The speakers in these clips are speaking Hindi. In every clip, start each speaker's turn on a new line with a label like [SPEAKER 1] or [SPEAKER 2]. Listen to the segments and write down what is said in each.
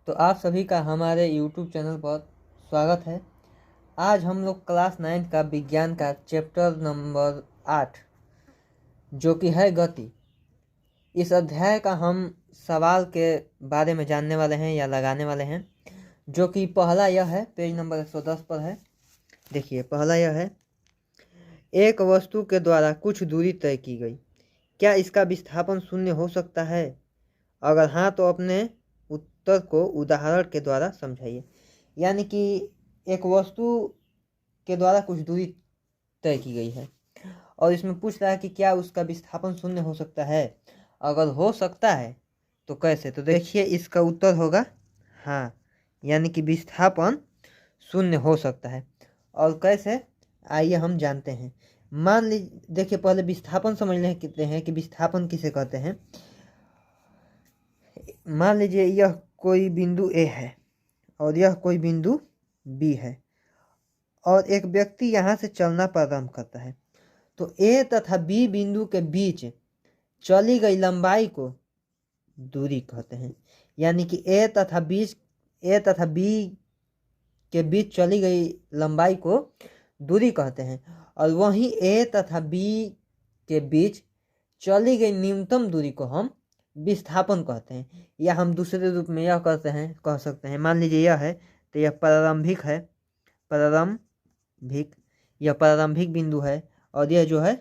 [SPEAKER 1] तो आप सभी का हमारे YouTube चैनल पर स्वागत है। आज हम लोग क्लास 9 का विज्ञान का चैप्टर नंबर 8 जो कि है गति, इस अध्याय का हम सवाल के बारे में जानने वाले हैं या लगाने वाले हैं। जो कि पहला यह है, पेज नंबर 110 पर है। देखिए, पहला यह है, एक वस्तु के द्वारा कुछ दूरी तय की गई, क्या इसका विस्थापन शून्य हो सकता है? अगर हाँ तो अपने उत्तर को उदाहरण के द्वारा समझाइए। यानी कि एक वस्तु के द्वारा कुछ दूरी तय की गई है और इसमें पूछ रहा है कि क्या उसका विस्थापन शून्य हो सकता है। अगर हो सकता है तो कैसे? तो देखिए, इसका उत्तर होगा हाँ, यानी कि विस्थापन शून्य हो सकता है। और कैसे, आइए हम जानते हैं। मान लीजिए, देखिए पहले विस्थापन समझ लेते हैं कि विस्थापन किसे कहते हैं। मान लीजिए यह कोई बिंदु ए है और यह कोई बिंदु बी है और एक व्यक्ति यहाँ से चलना प्रारंभ करता है, तो ए तथा बी बिंदु के बीच चली गई लंबाई को दूरी कहते हैं। यानी कि ए तथा बी के बीच चली गई लंबाई को दूरी कहते हैं। और वहीं ए तथा बी के बीच चली गई न्यूनतम दूरी को हम विस्थापन कहते हैं। या हम दूसरे रूप में यह कह सकते हैं, मान लीजिए यह है तो यह यह प्रारंभिक बिंदु है और यह जो है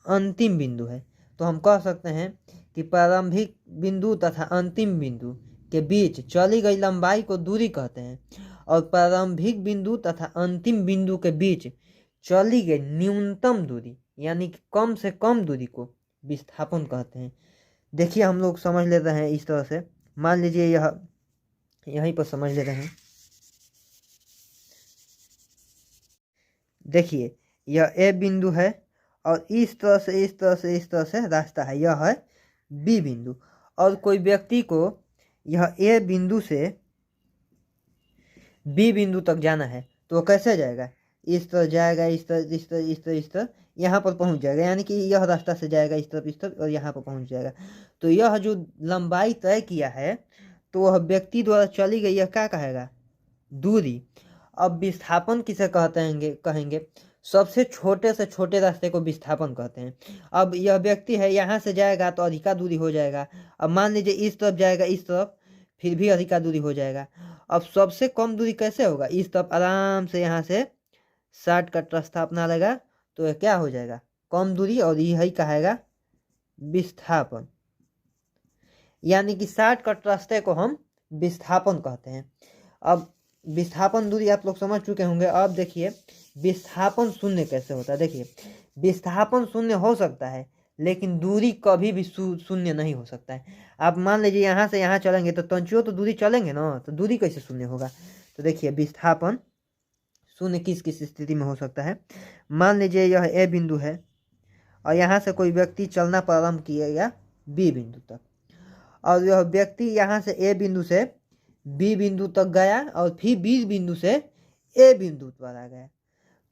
[SPEAKER 1] अंतिम बिंदु है। तो हम कह सकते हैं कि प्रारंभिक बिंदु तथा अंतिम बिंदु के बीच चली गई लंबाई को दूरी कहते हैं और प्रारंभिक बिंदु तथा अंतिम बिंदु के बीच चली गई न्यूनतम दूरी यानी कि कम से कम दूरी को विस्थापन कहते हैं। देखिए, हम लोग समझ लेते हैं इस तरह से। मान लीजिए यहीं पर समझ लेते हैं। देखिए, यह ए बिंदु है और इस तरह से रास्ता है, यह है बी बिंदु। और कोई व्यक्ति को यह ए बिंदु से बी बिंदु तक जाना है, तो वो कैसे जाएगा? इस तरह जाएगा, इस तरह यहाँ पर पहुँच जाएगा। यानी कि यह रास्ता से जाएगा इस तरफ और यहाँ पर पहुँच जाएगा। तो यह जो लंबाई तय किया है, तो वह व्यक्ति द्वारा चली गई, यह क्या कहेगा? दूरी। अब विस्थापन किसे कहेंगे? सबसे छोटे से छोटे रास्ते को विस्थापन कहते हैं। अब यह व्यक्ति है, यहाँ से जाएगा तो अधिका दूरी हो जाएगा। अब मान लीजिए इस तरफ जाएगा, इस तरफ, फिर भी अधिका दूरी हो जाएगा। अब सबसे कम दूरी कैसे होगा? इस तरफ आराम से यहाँ से शॉर्टकट रास्ता अपना लेगा तो यह क्या हो जाएगा? कम दूरी, और यही कहेगा विस्थापन। यानी कि शॉर्टकट रास्ते को हम विस्थापन कहते हैं। अब विस्थापन दूरी आप लोग समझ चुके होंगे। अब देखिए, विस्थापन शून्य कैसे होता है। देखिए, विस्थापन शून्य हो सकता है लेकिन दूरी कभी भी शून्य नहीं हो सकता है। आप मान लीजिए यहाँ से यहाँ चलेंगे तो तंचुओं तो दूरी चलेंगे ना, तो दूरी कैसे शून्य होगा? तो देखिए, विस्थापन शून्य किस किस स्थिति में हो सकता है। मान लीजिए यह ए बिंदु है और यहाँ से कोई व्यक्ति चलना प्रारंभ किया बी बिंदु तक, और यह व्यक्ति यहाँ से ए बिंदु से बी बिंदु तक गया और फिर बी बिंदु से ए बिंदु पर आ गया।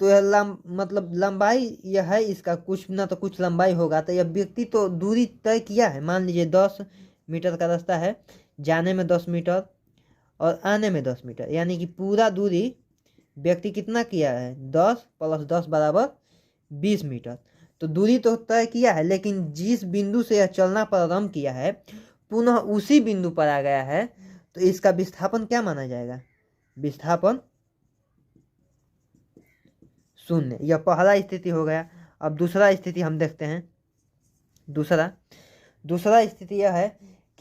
[SPEAKER 1] तो यह लंबाई यह है, इसका कुछ ना तो कुछ लंबाई होगा। तो यह व्यक्ति तो दूरी तय किया है। मान लीजिए 10 मीटर का रास्ता है, जाने में 10 मीटर और आने में 10 मीटर, यानी कि पूरा दूरी व्यक्ति कितना किया है? 10 + 10 = 20 मीटर। तो दूरी तो तय किया है, लेकिन जिस बिंदु से यह चलना प्रारंभ किया है पुनः उसी बिंदु पर आ गया है, तो इसका विस्थापन क्या माना जाएगा? विस्थापन शून्य। यह पहला स्थिति हो गया। अब दूसरा स्थिति हम देखते हैं। दूसरा स्थिति यह है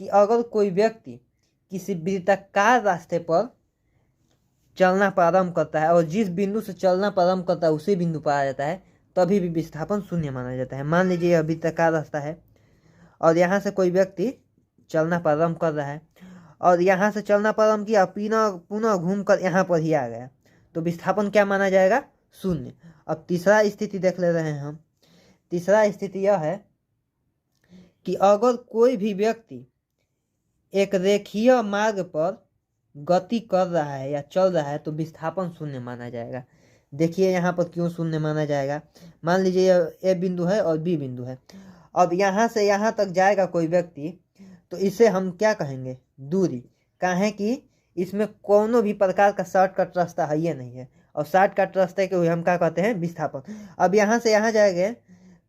[SPEAKER 1] कि अगर कोई व्यक्ति किसी वृत्ताकार रास्ते पर चलना प्रारंभ करता है और जिस बिंदु से चलना प्रारंभ करता है उसी बिंदु पर आ जाता है, तभी भी विस्थापन शून्य माना जाता है। मान लीजिए यह वृत्ताकार रास्ता है और यहाँ से कोई व्यक्ति चलना प्रारंभ कर रहा है और यहाँ से चलना प्रारंभ किया, पुनः घूमकर यहाँ पर ही आ गया, तो विस्थापन क्या माना जाएगा? शून्य। अब तीसरा स्थिति देख ले रहे हैं हम। तीसरा स्थिति यह है कि अगर कोई भी व्यक्ति एक रेखीय मार्ग पर गति कर रहा है या चल रहा है, तो विस्थापन शून्य माना जाएगा। देखिए यहाँ पर क्यों शून्य माना जाएगा। मान लीजिए यह ए बिंदु है और बी बिंदु है। अब यहाँ से यहाँ तक जाएगा कोई व्यक्ति, तो इसे हम क्या कहेंगे? दूरी। काहे कि इसमें कोनो भी प्रकार का शॉर्टकट रास्ता है ये नहीं है, और शॉर्टकट रास्ते के हम क्या कहते हैं, विस्थापन। अब यहाँ से यहाँ जाएंगे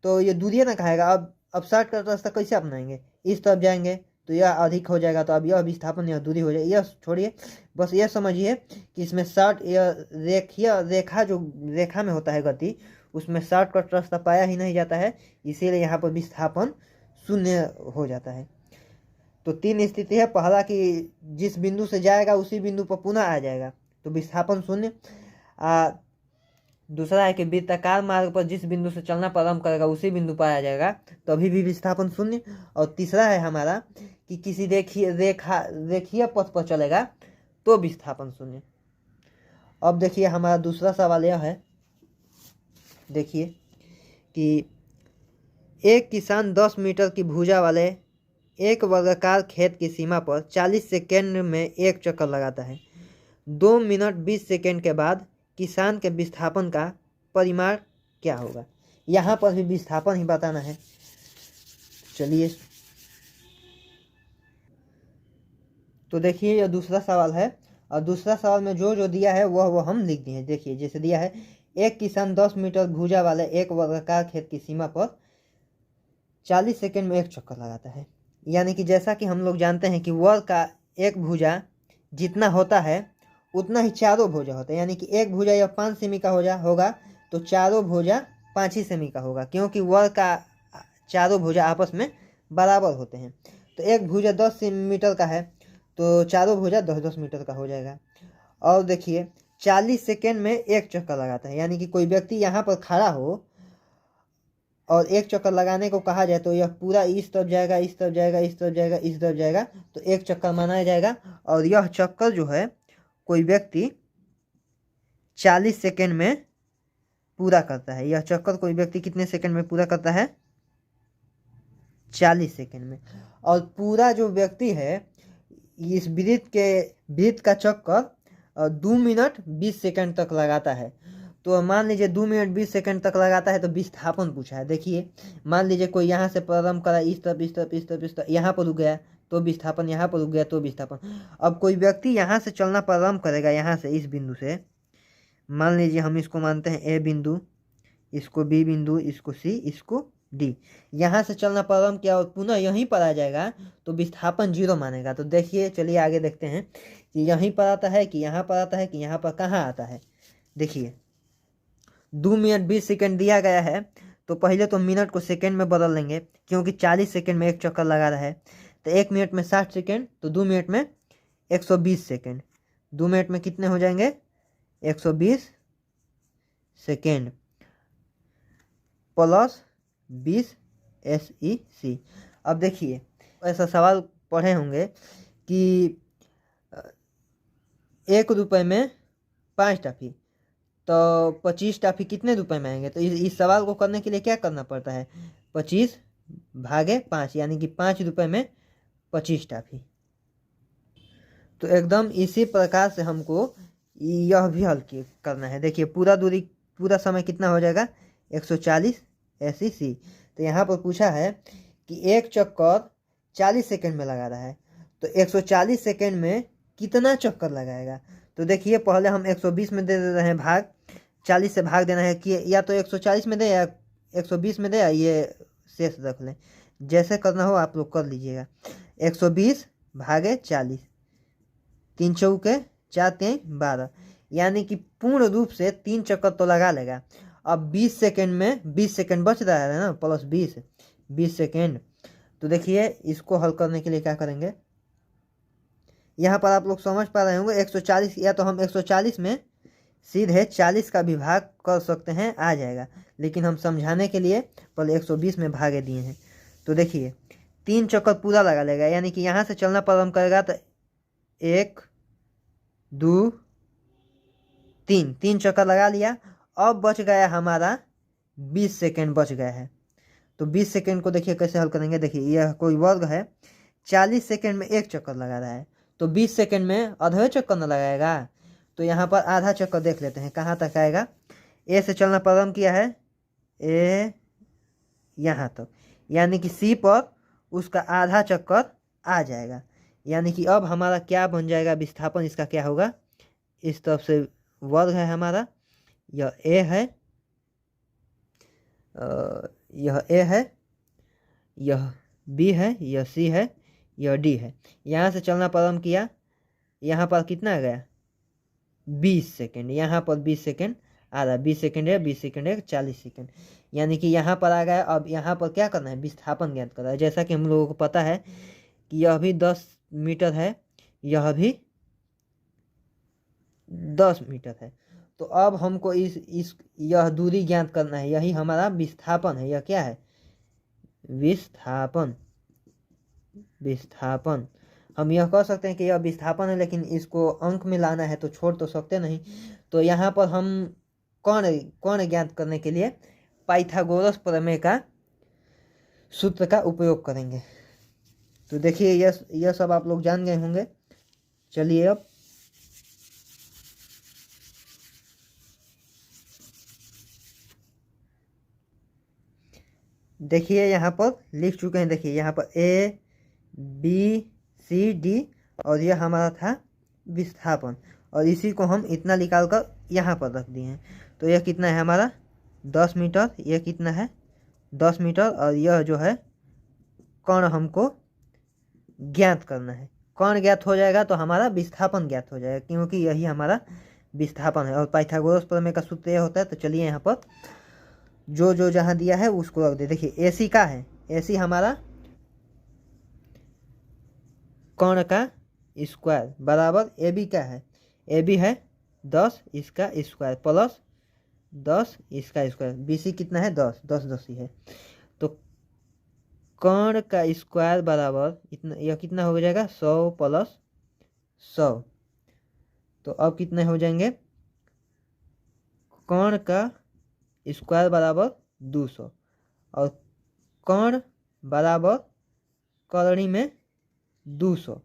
[SPEAKER 1] तो ये दूरी ना खाएगा। अब शॉर्टकट रास्ता कैसे अपनाएंगे, इस तरफ जाएंगे तो यह अधिक हो जाएगा, तो अब यह विस्थापन यह दूरी हो जाएगी। यह छोड़िए, बस यह समझिए कि इसमें शॉर्ट यह रेखा जो रेखा में होता है गति, उसमें शॉर्टकट रास्ता पाया ही नहीं जाता है, इसीलिए यहाँ पर विस्थापन शून्य हो जाता है। तो 3 स्थिति है, पहला कि जिस बिंदु से जाएगा उसी बिंदु पर पुनः आ जाएगा तो विस्थापन शून्य। दूसरा है कि वृत्ताकार मार्ग पर जिस बिंदु से चलना प्रारंभ करेगा उसी बिंदु पर आ जाएगा तो अभी भी विस्थापन शून्य। और तीसरा है हमारा कि किसी रेखीय पथ पर चलेगा तो विस्थापन शून्य। अब देखिए हमारा दूसरा सवाल यह है, देखिए कि एक किसान 10 मीटर की भुजा वाले एक वर्गाकार खेत की सीमा पर 40 सेकेंड में एक चक्कर लगाता है। 2 मिनट 20 सेकेंड के बाद किसान के विस्थापन का परिमाण क्या होगा। यहाँ पर भी विस्थापन ही बताना है। चलिए तो देखिए यह दूसरा सवाल है, और दूसरा सवाल में जो जो दिया है वह हम लिख दिए। देखिए जैसे दिया है, एक किसान 10 मीटर भुजा वाले एक वर्गाकार खेत की सीमा पर 40 सेकेंड में एक चक्कर लगाता है। यानी कि जैसा कि हम लोग जानते हैं कि वर्ग का एक भुजा जितना होता है उतना ही चारों भुजा होता है। यानी कि एक भुजा या 5 सेमी का होगा तो चारों भुजा 5 ही सेमी का होगा, क्योंकि वर्ग का चारों भुजा आपस में बराबर होते हैं। तो एक भुजा 10 मीटर का है तो चारों भुजा 10-10 मीटर का हो जाएगा। और देखिए 40 सेकेंड में एक चक्कर लगाता है, यानी कि कोई व्यक्ति यहाँ पर खड़ा हो और एक चक्कर लगाने को कहा जाए तो यह पूरा इस तरफ जाएगा, इस तरफ जाएगा, इस तरफ जाएगा, इस तरफ जाएगा, तो एक चक्कर माना जाएगा। और यह चक्कर जो है कोई व्यक्ति 40 सेकेंड में पूरा करता है। यह चक्कर कोई व्यक्ति कितने सेकेंड में पूरा करता है, 40 सेकेंड में। और पूरा जो व्यक्ति है इस वृत्त का चक्कर 2 मिनट 20 सेकेंड तक लगाता है। तो मान लीजिए 2 मिनट 20 सेकेंड तक लगाता है तो विस्थापन पूछा है। देखिए मान लीजिए कोई यहाँ से प्रारंभ करा, इस तरफ इस तरफ इस तरफ इस तरफ, यहाँ पर रुक गया तो विस्थापन, यहाँ पर रुक गया तो विस्थापन। अब कोई व्यक्ति यहाँ से चलना प्रारंभ करेगा, यहाँ से इस बिंदु से, मान लीजिए हम इसको मानते हैं ए बिंदु, इसको बी बिंदु, इसको सी, इसको डी। यहाँ से चलना प्रारंभ किया और पुनः यहीं पर आ जाएगा तो विस्थापन 0 मानेगा। तो देखिए चलिए आगे देखते हैं कि यहीं पर आता है कि यहाँ पर आता है कि यहाँ पर कहाँ आता है। देखिए 2 मिनट 20 सेकेंड दिया गया है तो पहले तो मिनट को सेकेंड में बदल लेंगे, क्योंकि 40 सेकेंड में एक चक्कर लगा रहा है। तो 1 मिनट में 60 सेकेंड, तो 2 मिनट में 120 सेकेंड। 2 मिनट में कितने हो जाएंगे, 120 सेकेंड प्लस 20 SEC। अब देखिए ऐसा सवाल पढ़े होंगे कि 1 रुपये में 5 टॉफी, तो 25 टॉफी कितने रुपए में आएंगे। तो इस सवाल को करने के लिए क्या करना पड़ता है, 25 भागे 5, यानी कि 5 रुपये में 25 टॉफी। तो एकदम इसी प्रकार से हमको यह भी हल करना है। देखिए पूरा समय कितना हो जाएगा, 140 SEC। तो यहाँ पर पूछा है कि एक चक्कर 40 सेकेंड में लगा रहा है तो 140 सेकेंड में कितना चक्कर लगाएगा। तो देखिए पहले हम 120 में दे रहे हैं भाग, 40 से भाग देना है कि या तो 140 में दे या 120 में दे, या ये शेष रख लें, जैसे करना हो आप लोग कर लीजिएगा। 120 भागे 40, 3 चौके 4 3 12, यानी कि पूर्ण रूप से 3 चक्कर तो लगा लेगा। अब 20 सेकेंड में 20 सेकेंड बच रहा है ना, प्लस 20 सेकेंड। तो देखिए इसको हल करने के लिए क्या करेंगे, यहाँ पर आप लोग समझ पा रहे होंगे 140, या तो हम 140 में सीधे 40 का विभाग कर सकते हैं, आ जाएगा, लेकिन हम समझाने के लिए पहले 120 में भागे दिए हैं। तो देखिए 3 चक्कर पूरा लगा लेगा, यानी कि यहाँ से चलना प्रारंभ करेगा तो 1 2 3 चक्कर लगा लिया। अब बच गया हमारा 20 सेकेंड बच गया है। तो 20 सेकेंड को देखिए कैसे हल करेंगे। देखिए यह कोई वर्ग है, 40 सेकेंड में एक चक्कर लगा रहा है तो 20 सेकेंड में आधा चक्कर न लगाएगा। तो यहाँ पर आधा चक्कर देख लेते हैं कहाँ तक आएगा। ए से चलना प्रारंभ किया है, ए यहाँ तक, यानी कि सी पर उसका आधा चक्कर आ जाएगा, यानी कि अब हमारा क्या बन जाएगा, विस्थापन इसका क्या होगा, इस तरफ से वर्ग है हमारा, यह ए है, यह ए है, यह बी है, यह सी है, यह डी है। यहाँ से चलना प्रारंभ किया, यहाँ पर कितना आ गया 20 सेकेंड, यहाँ पर 20 सेकेंड आ रहा है, 20 सेकेंड है, 20 सेकेंड है, 40 सेकेंड, यानी कि यहाँ पर आ गया। अब यहाँ पर क्या करना है, विस्थापन ज्ञात करना है। जैसा कि हम लोगों को पता है कि यह भी 10 मीटर है, यह भी 10 मीटर है। तो अब हमको इस यह दूरी ज्ञात करना है, यही हमारा विस्थापन है। यह क्या है, विस्थापन। विस्थापन हम यह कह सकते हैं कि यह विस्थापन है, लेकिन इसको अंक में लाना है तो छोड़ तो सकते नहीं। तो यहाँ पर हम कौन ज्ञात करने के लिए पाइथागोरस प्रमेय का सूत्र का उपयोग करेंगे। तो देखिए यह सब आप लोग जान गए होंगे। चलिए अब देखिए यहाँ पर लिख चुके हैं। देखिए यहाँ पर ए बी सी डी और यह हमारा था विस्थापन, और इसी को हम इतना निकाल कर यहाँ पर रख दिए हैं। तो यह कितना है हमारा 10 मीटर, यह कितना है 10 मीटर, और यह जो है कण हमको ज्ञात करना है। कण ज्ञात हो जाएगा तो हमारा विस्थापन ज्ञात हो जाएगा, क्योंकि यही हमारा विस्थापन है। और पाइथागोरस प्रमेय का सूत्र यह होता है। तो चलिए यहाँ पर जो जहाँ दिया है उसको रख दे। देखिए एसी का है, एसी हमारा कण का स्क्वायर बराबर ए बी का है, ए बी है 10 इसका स्क्वायर प्लस 10 इसका स्क्वायर, बी सी कितना है 10, 10 10 ही है। तो कण का स्क्वायर बराबर इतना, यह कितना हो जाएगा 100 प्लस 100। तो अब कितने हो जाएंगे, कण का स्क्वायर बराबर 200 और कण बराबर करणी में 200।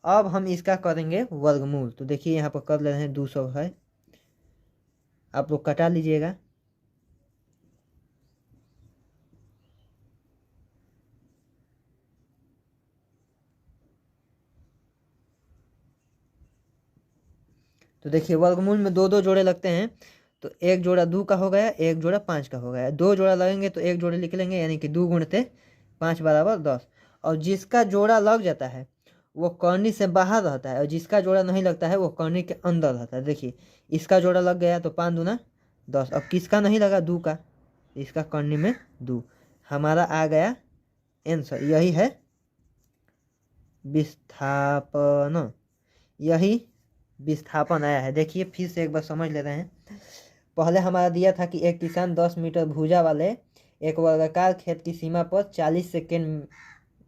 [SPEAKER 1] अब हम इसका करेंगे वर्गमूल। तो देखिए यहाँ पर कर ले रहे हैं 200 है, आप लोग कटा लीजिएगा। तो देखिए वर्गमूल में दो जोड़े लगते हैं। तो एक जोड़ा 2 का हो गया, एक जोड़ा 5 का हो गया। 2 जोड़ा लगेंगे तो एक जोड़े लिख लेंगे, यानी कि 2 गुणते 5 बराबर 10। और जिसका जोड़ा लग जाता है वो करनी से बाहर रहता है, और जिसका जोड़ा नहीं लगता है वो करनी के अंदर रहता है। देखिए इसका जोड़ा लग गया तो 5 दूना 10। अब किसका नहीं लगा, 2 का, इसका करनी में 2। हमारा आ गया आंसर, यही है विस्थापन, यही विस्थापन आया है। देखिए फिर से एक बार समझ ले रहे हैं। पहले हमारा दिया था कि एक किसान 10 मीटर भुजा वाले एक वर्गाकार खेत की सीमा पर 40 सेकेंड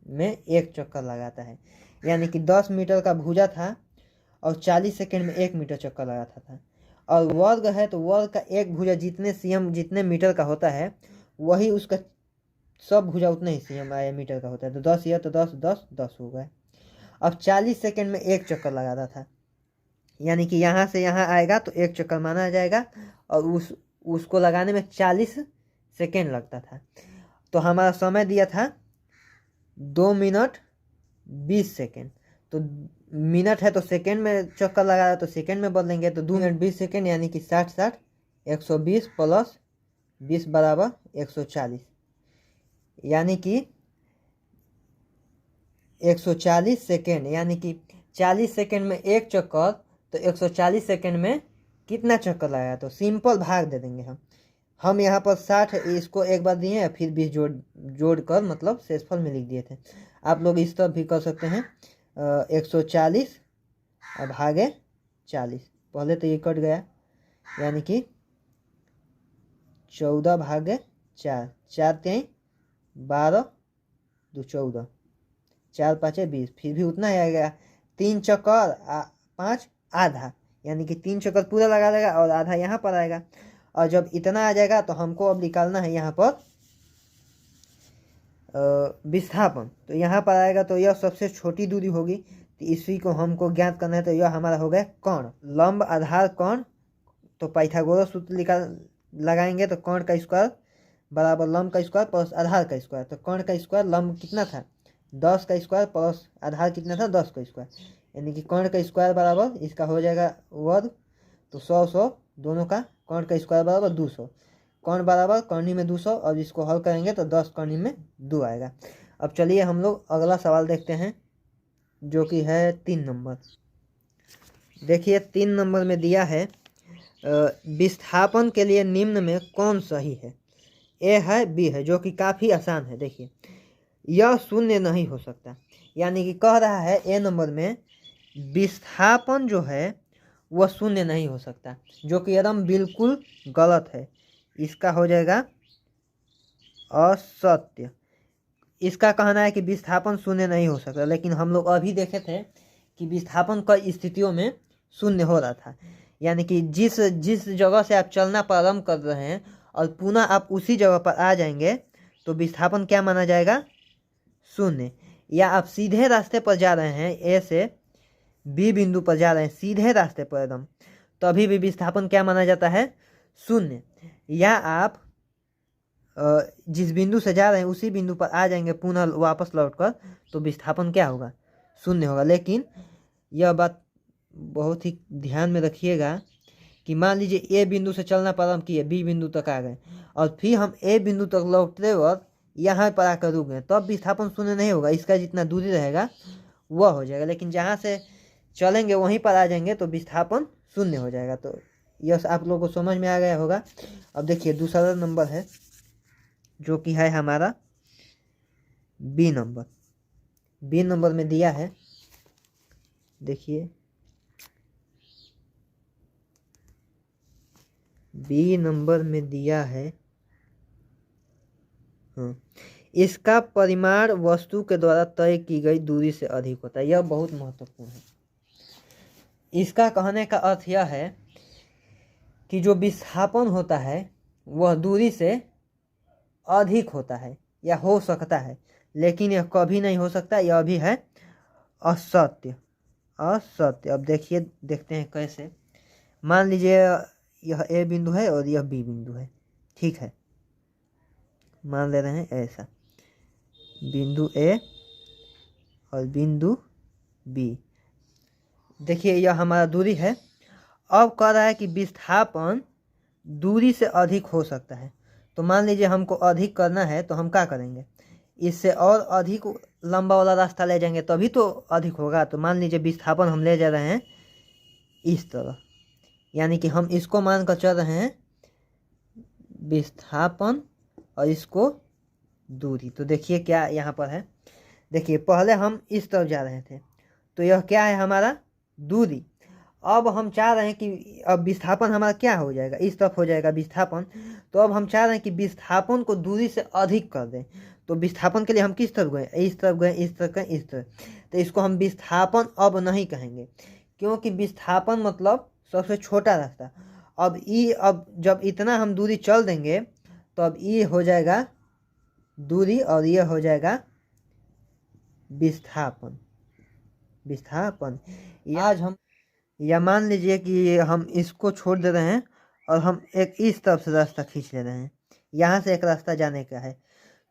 [SPEAKER 1] में एक चक्कर लगाता है। यानी कि 10 मीटर का भुजा था और 40 सेकेंड में 1 मीटर चक्कर लगाता था। और वर्ग है तो वर्ग का एक भुजा जितने सीएम जितने मीटर का होता है वही उसका सब भुजा उतने ही सीएम आया मीटर का होता है। तो 10 यह तो 10 10 10 हो गए। अब 40 सेकेंड में एक चक्कर लगाता था, यानी कि यहाँ से यहाँ आएगा तो एक चक्कर माना जाएगा, और उसको लगाने में 40 सेकेंड लगता था। तो हमारा समय दिया था 2 मिनट 20 सेकेंड। तो मिनट है तो सेकेंड में चक्कर लगाया तो सेकेंड में बदलेंगे। तो 2 मिनट 20 सेकेंड यानी कि 60 60 120 प्लस 20 बराबर 140, यानी कि 140 सेकेंड, यानी कि 40 सेकेंड में एक चक्कर, तो 140 सेकेंड में कितना चक्कर लगाया। तो सिंपल भाग दे देंगे हम यहाँ पर 60 इसको एक बार दिए, फिर 20 जोड़ कर मतलब शेषफल में लिख दिए थे। आप लोग इस तरफ भी कर सकते हैं 140 और भागे 40। पहले तो ये कट गया, यानी कि 14 भागे 4, 4 3 12 2 14, 4 5 20, फिर भी उतना ही आएगा। 3 चक्कर 5 आधा, यानी कि 3 चक्कर पूरा लगा देगा और आधा यहाँ पर आएगा। और जब इतना आ जाएगा तो हमको अब निकालना है यहाँ पर विस्थापन। तो यहाँ पर आएगा तो यह सबसे छोटी दूरी होगी, तो इसी को हमको ज्ञात करना है। तो यह हमारा हो गया कण, लंब आधार कण। तो पाइथागोरस सूत्र लगाएंगे तो कण का स्क्वायर बराबर लंब का स्क्वायर प्लस आधार का स्क्वायर। तो कण का स्क्वायर लंब कितना था 10 का स्क्वायर प्लस आधार कितना था 10 का स्क्वायर, यानी कि कर्ण का स्क्वायर बराबर इसका हो जाएगा वर्ग, तो 100 दोनों का, कर्ण का स्क्वायर बराबर 200, कर्ण बराबर कर्णी में 200, और इसको हल करेंगे तो 10 कर्णी में 2 आएगा। अब चलिए हम लोग अगला सवाल देखते हैं जो कि है 3 नंबर। देखिए 3 नंबर में दिया है विस्थापन के लिए निम्न में कौन सही है। ए है, बी है, जो कि काफ़ी आसान है। देखिए यह शून्य नहीं हो सकता, यानी कि कह रहा है ए नंबर में विस्थापन जो है वह शून्य नहीं हो सकता, जो कि एकदम बिल्कुल गलत है। इसका हो जाएगा असत्य। इसका कहना है कि विस्थापन शून्य नहीं हो सकता, लेकिन हम लोग अभी देखे थे कि विस्थापन कई स्थितियों में शून्य हो रहा था, यानी कि जिस जिस जगह से आप चलना प्रारंभ कर रहे हैं और पुनः आप उसी जगह पर आ जाएंगे तो विस्थापन क्या माना जाएगा, शून्य। या आप सीधे रास्ते पर जा रहे हैं, ए से बी बिंदु पर जा रहे हैं सीधे रास्ते पर एकदम, तभी भी विस्थापन क्या माना जाता है, शून्य। या आप जिस बिंदु से जा रहे हैं उसी बिंदु पर आ जाएंगे पुनः वापस लौटकर, तो विस्थापन क्या होगा, शून्य होगा। लेकिन यह बात बहुत ही ध्यान में रखिएगा कि मान लीजिए ए बिंदु से चलना प्रारंभ किए, बी बिंदु तक आ गए और फिर हम ए बिंदु तक लौटते वक्त यहाँ पर आकर रुक गए, तब विस्थापन शून्य नहीं होगा। इसका जितना दूरी रहेगा वह हो जाएगा, लेकिन जहाँ से चलेंगे वहीं पर आ जाएंगे तो विस्थापन शून्य हो जाएगा। तो यह आप लोगों को समझ में आ गया होगा। अब देखिए दूसरा नंबर है जो कि है हमारा बी नंबर। बी नंबर में दिया है, देखिए बी नंबर में दिया है, इसका परिमाण वस्तु के द्वारा तय की गई दूरी से अधिक होता है। यह बहुत महत्वपूर्ण है। इसका कहने का अर्थ यह है कि जो विस्थापन होता है वह दूरी से अधिक होता है या हो सकता है, लेकिन यह कभी नहीं हो सकता। यह भी है असत्य। असत्य। अब देखिए, देखते हैं कैसे। मान लीजिए यह ए बिंदु है और यह बी बिंदु है, ठीक है। मान ले रहे हैं ऐसा, बिंदु ए और बिंदु बी। देखिए यह हमारा दूरी है। अब कह रहा है कि विस्थापन दूरी से अधिक हो सकता है। तो मान लीजिए हमको अधिक करना है तो हम क्या करेंगे, इससे और अधिक लंबा वाला रास्ता ले जाएंगे तभी तो अधिक होगा। तो मान लीजिए विस्थापन हम ले जा रहे हैं इस तरह, यानी कि हम इसको मान कर चल रहे हैं विस्थापन और इसको दूरी। तो देखिए क्या यहाँ पर है, देखिए पहले हम इस तरफ जा रहे थे तो यह क्या है हमारा दूरी। अब हम चाह रहे हैं कि अब विस्थापन हमारा क्या हो जाएगा, इस तरफ हो जाएगा विस्थापन। तो अब हम चाह रहे हैं कि विस्थापन को दूरी से अधिक कर दें। तो विस्थापन के लिए हम किस तरफ गए, इस तरफ गए, इस तरफ गए, इस तरफ। तो इसको हम विस्थापन अब नहीं कहेंगे, क्योंकि विस्थापन मतलब सबसे छोटा रास्ता। अब जब इतना हम दूरी चल देंगे तो अब ये हो जाएगा दूरी और ये हो जाएगा विस्थापन। विस्थापन। आज हम, या मान लीजिए कि हम इसको छोड़ दे रहे हैं और हम एक इस तरफ से रास्ता खींच ले रहे हैं, यहाँ से एक रास्ता जाने का है।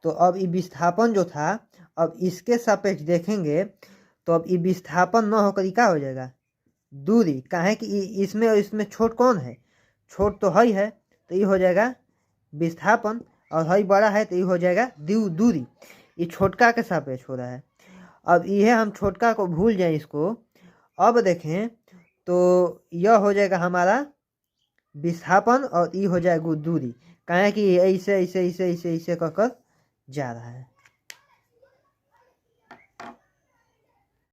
[SPEAKER 1] तो अब ये विस्थापन जो था, अब इसके सापेक्ष देखेंगे तो अब ये विस्थापन न होकर क्या हो जाएगा, दूरी। काहे कि इसमें और इसमें छोट कौन है, छोट तो हई है, तो ये हो जाएगा विस्थापन, और हई बड़ा है तो ये हो जाएगा दूरी। ये छोटका के सापेक्ष हो रहा है। अब यह हम छोटका को भूल जाएं इसको। अब देखें तो यह हो जाएगा हमारा विस्थापन और ये हो जाएगा दूरी। काहे कि ऐसे ऐसे ऐसे ऐसे ऐसे कर जा रहा है।